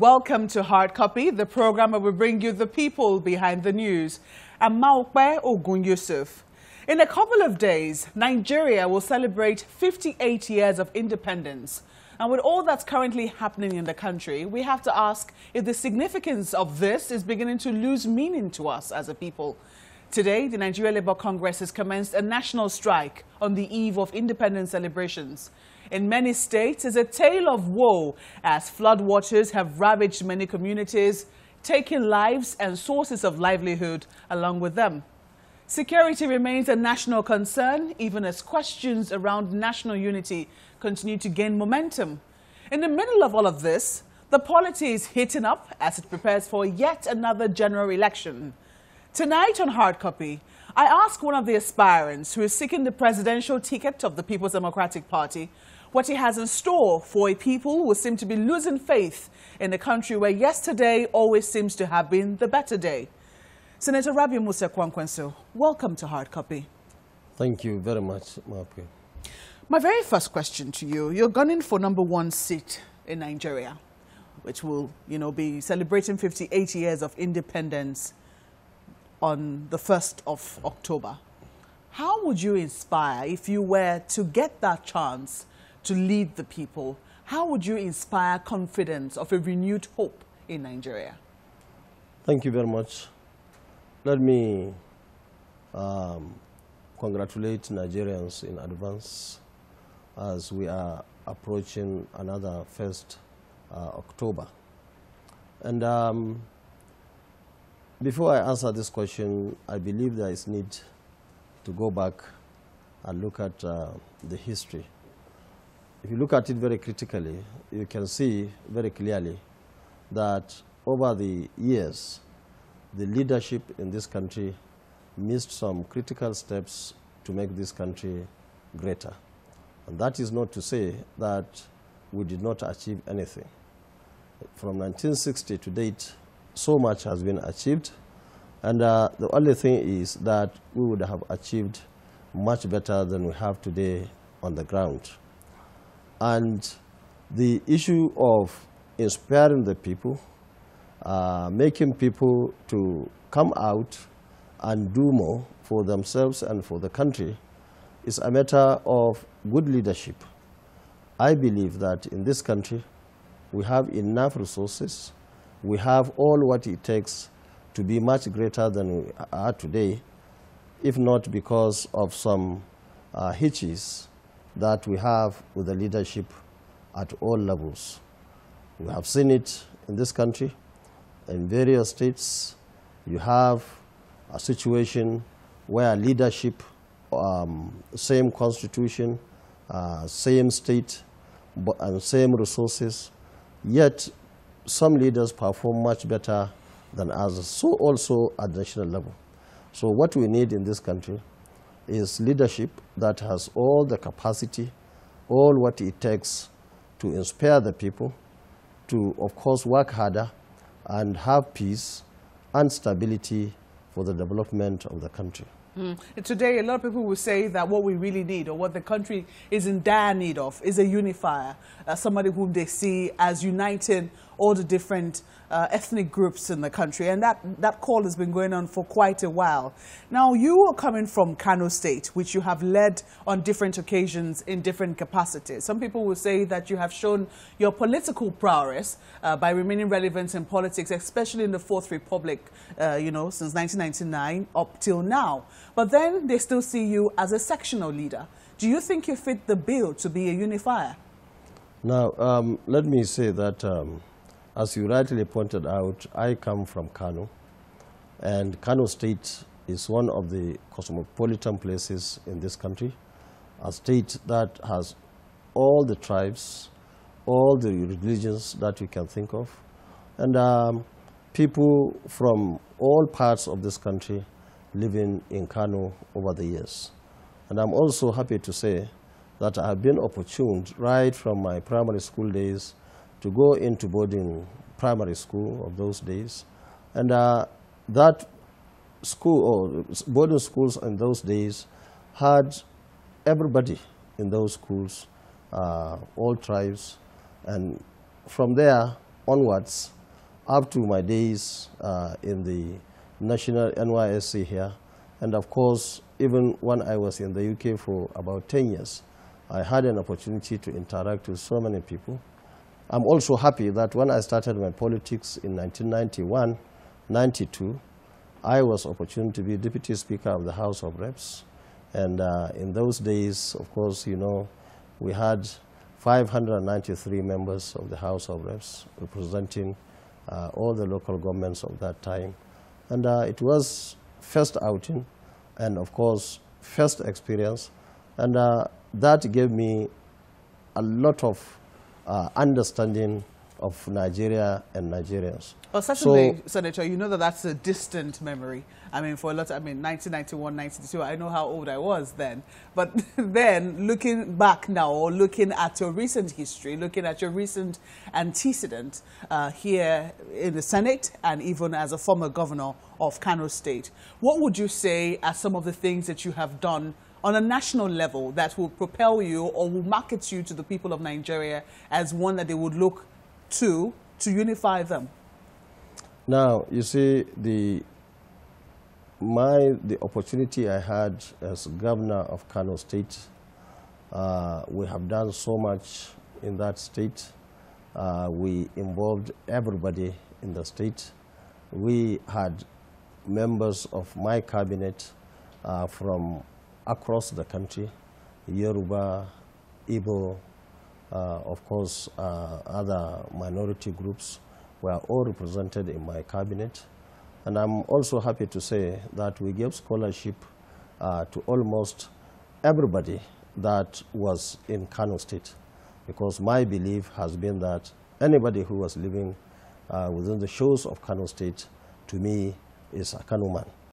Welcome to Hard Copy, the program where we bring you the people behind the news. I'm Maokpe Ogun Yusuf. In a couple of days, Nigeria will celebrate 58 years of independence. And with all that's currently happening in the country, we have to ask if the significance of this is beginning to lose meaning to us as a people. Today, the Nigeria Labour Congress has commenced a national strike on the eve of independence celebrations. In many states, it's a tale of woe as floodwaters have ravaged many communities, taking lives and sources of livelihood along with them. Security remains a national concern, even as questions around national unity continue to gain momentum. In the middle of all of this, the polity is heating up as it prepares for yet another general election. Tonight on Hard Copy, I ask one of the aspirants who is seeking the presidential ticket of the People's Democratic Party what he has in store for a people who seem to be losing faith in a country where yesterday always seems to have been the better day. Senator Rabi Musa Kwankwaso, welcome to Hard Copy. Thank you very much, Mapi. My very first question to you, you're gunning for #1 seat in Nigeria, which will, be celebrating 58 years of independence on the 1st of October. How would you inspire, if you were to get that chance to lead the people, how would you inspire confidence of a renewed hope in Nigeria? Thank you very much. Let me congratulate Nigerians in advance as we are approaching another 1st October. And before I answer this question, I believe there is need to go back and look at the history. If you look at it very critically, you can see very clearly that over the years, the leadership in this country missed some critical steps to make this country greater. And that is not to say that we did not achieve anything. From 1960 to date, so much has been achieved. And the only thing is that we would have achieved much better than we have today on the ground. And the issue of inspiring the people, making people to come out and do more for themselves and for the country is a matter of good leadership. I believe that in this country, we have enough resources. We have all what it takes to be much greater than we are today, if not because of some hitches that we have with the leadership at all levels. We have seen it in this country. In various states, you have a situation where leadership, same constitution, same state, and same resources, yet some leaders perform much better than others, so also at the national level. So what we need in this country is leadership that has all the capacity, all what it takes to inspire the people, to, of course, work harder and have peace and stability for the development of the country. Today, a lot of people will say that what we really need, or what the country is in dire need of, is a unifier, somebody whom they see as uniting all the different ethnic groups in the country. And that call has been going on for quite a while. Now, you are coming from Kano State, which you have led on different occasions in different capacities. Some people will say that you have shown your political prowess by remaining relevant in politics, especially in the Fourth Republic, since 1999 up till now. But then they still see you as a sectional leader. Do you think you fit the bill to be a unifier? Now, let me say that, as you rightly pointed out, I come from Kano, and Kano State is one of the cosmopolitan places in this country, a state that has all the tribes, all the religions that you can think of, and people from all parts of this country living in Kano over the years. And I'm also happy to say that I have been opportuned right from my primary school days to go into boarding primary school of those days. And that school, or boarding schools in those days, had everybody in those schools, all tribes. And from there, onwards, up to my days in the national NYSC here. And of course, even when I was in the UK for about 10 years, I had an opportunity to interact with so many people. I'm also happy that when I started my politics in 1991-92, I was opportunity to be Deputy Speaker of the House of Reps. And in those days, of course, you know, we had 593 members of the House of Reps representing all the local governments of that time. And it was first outing and, of course, first experience. And that gave me a lot of understanding of Nigeria and Nigerians. Well, certainly, so, Senator, you know that that's a distant memory. I mean, for a lot, 1991, 1992, I know how old I was then. But then, looking back now, or looking at your recent history, looking at your recent antecedent here in the Senate, and even as a former governor of Kano State, what would you say are some of the things that you have done on a national level that will propel you or will market you to the people of Nigeria as one that they would look to unify them? Now, you see, the opportunity I had as governor of Kano State, we have done so much in that state. We involved everybody in the state. We had members of my cabinet from across the country, Yoruba, Igbo, of course, other minority groups were all represented in my cabinet. And I'm also happy to say that we gave scholarship to almost everybody that was in Kano State, because my belief has been that anybody who was living within the shores of Kano State, to me, is a Kano man.